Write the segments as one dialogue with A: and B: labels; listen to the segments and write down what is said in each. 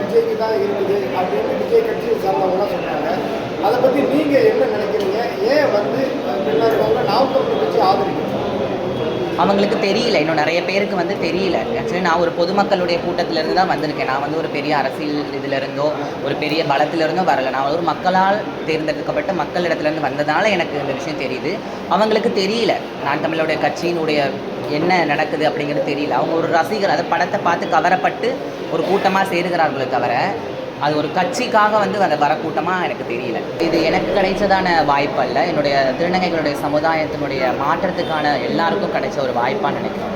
A: விஜய்க்கு தான் இருக்குது அப்படின்னு விஜய் கட்சியை சார்ந்தவங்களாம் சொன்னாங்க. அதை பற்றி நீங்கள் என்ன நினைக்கிறீங்க? ஏன் வந்து பின்னாடி நாம் தமிழர் கட்சி ஆதரிக்கணும்?
B: அவங்களுக்கு தெரியல, இன்னும் நிறைய பேருக்கு வந்து தெரியல. ஆக்சுவலி நான் ஒரு பொதுமக்களுடைய கூட்டத்திலேருந்து தான் வந்திருக்கேன். நான் வந்து ஒரு பெரிய அரசியல் இதிலிருந்தோ ஒரு பெரிய பலத்திலிருந்தோ வரலை. நான் ஒரு மக்களால் தேர்ந்தெடுக்கப்பட்ட மக்களிடத்துலேருந்து வந்ததால் எனக்கு இந்த விஷயம் தெரியுது. அவங்களுக்கு தெரியல நான் தமிழருடைய கட்சியினுடைய என்ன நடக்குது அப்படிங்கிறது தெரியல. அவங்க ஒரு ரசிகர், அதை படத்தை பார்த்து கவரப்பட்டு ஒரு கூட்டமாக சேருகிறார்களே தவிர அது ஒரு கட்சிக்காக வந்து அந்த வர கூட்டமாக எனக்கு தெரியல. இது எனக்கு கிடைச்சதான வாய்ப்பு அல்ல, என்னுடைய திருநங்கைகளுடைய சமுதாயத்தினுடைய மாற்றத்துக்கான எல்லாருக்கும் கிடைச்ச ஒரு வாய்ப்பான்னு நினைக்கிறேன்.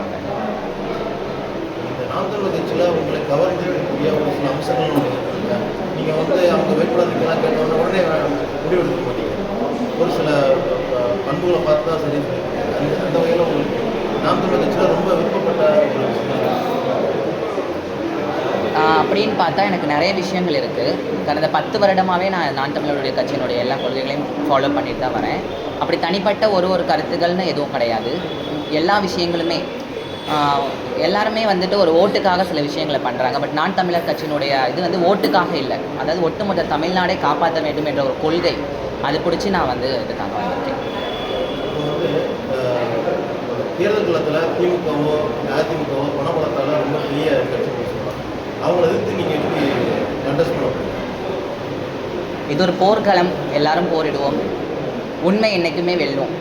C: நாம் தமிழர் கட்சியில் உங்களை கவர்ந்திருக்கக்கூடிய ஒரு சில அம்சங்கள் நீங்கள் வந்து அவங்க வேட்பாளர்கள்லாம் கேட்டோன்னா உடனே முடிவெடுக்க மாட்டீங்க. ஒரு சில பண்புகளை பார்த்தா சரி, அந்த வகையில் உங்களுக்கு நாம் தமிழர் கட்சியில் ரொம்ப விருப்பப்பட்ட ஒரு
B: அப்படின்னு பார்த்தா எனக்கு நிறைய விஷயங்கள் இருக்குது. கடந்த 10 வருடமாகவே நான் தமிழருடைய கட்சியினுடைய எல்லா கொள்கைகளையும் ஃபாலோ பண்ணிட்டு தான் வரேன். அப்படி தனிப்பட்ட ஒரு கருத்துக்கள்னு எதுவும் கிடையாது. எல்லா விஷயங்களுமே எல்லாருமே வந்துட்டு ஒரு ஓட்டுக்காக சில விஷயங்களை பண்ணுறாங்க. பட் நான் தமிழர் கட்சியினுடைய இது வந்து ஓட்டுக்காக இல்லை, அதாவது ஒட்டுமொத்த தமிழ்நாடை காப்பாற்ற வேண்டும் என்ற ஒரு கொள்கை, அது பிடிச்சி நான் வந்து இதுக்காக வந்திருக்கேன்.
C: தேர்தல் களத்தில் திமுகவோ அதிமுகவோ பணபலத்தால் ரொம்ப பெரிய கட்சி அவங்கள எதிர்த்து நீங்கள் எப்படி கண்டஸ்ட் பண்ண முடியும்?
B: இது ஒரு போர்க்களம், எல்லாரும் போரிடுவோம், உண்மை என்றைக்குமே வெல்லும்.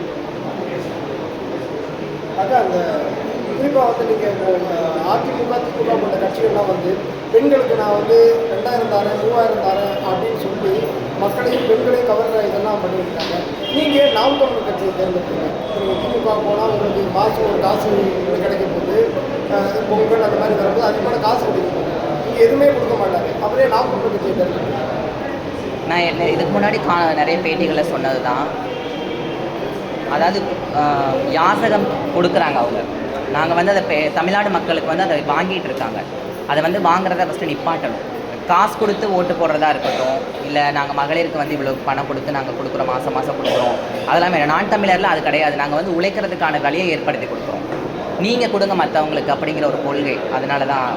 A: அதான் அந்த குறிப்பாக வந்து நீங்கள் அதிமுக திமுக போன்ற கட்சிகள்லாம் வந்து பெண்களுக்கு நான் வந்து 2000 தரேன் 3000 தரேன் அப்படின்னு சொல்லி மக்களையும் பெண்களையும் கவர்ற இதெல்லாம் பண்ணியிருக்காங்க. நீங்கள் நாம் தமிழர் கட்சியை தேர்ந்தெடுத்தீங்க. நீங்கள் திமுக போனால் உங்களுக்கு மாதம் ஒரு காசு கிடைக்க போகுது, பொங்கல் அந்த மாதிரி வரும்போது அதிகமான காசு கிடைக்க போகுது. நீங்கள் எதுவுமே கொடுக்க மாட்டாங்க, அப்படியே நாம் தமிழர் கட்சியை தேர்ந்தெடுத்தீங்க.
B: நான் இதுக்கு முன்னாடி நிறைய பேட்டிகளை சொன்னது தான், அதாவது யாசகம் கொடுக்குறாங்க அவங்க. நாங்கள் வந்து அதை தமிழ்நாடு மக்களுக்கு வந்து அதை வாங்கிட்டு இருக்காங்க. அதை வந்து வாங்குறத ஃபஸ்ட்டு நிப்பாட்டணும். காசு கொடுத்து ஓட்டு போடுறதா இருக்கட்டும், இல்லை நாங்கள் மகளிருக்கு வந்து இவ்வளோ பணம் கொடுத்து நாங்கள் கொடுக்குறோம், மாதம் மாதம் கொடுக்குறோம், அதெல்லாம் வேணும். நான் தமிழரில் அது கிடையாது. நாங்கள் வந்து உழைக்கிறதுக்கான வழியை ஏற்படுத்தி கொடுக்குறோம், நீங்கள் கொடுங்க மற்றவங்களுக்கு அப்படிங்கிற ஒரு கொள்கை. அதனால தான்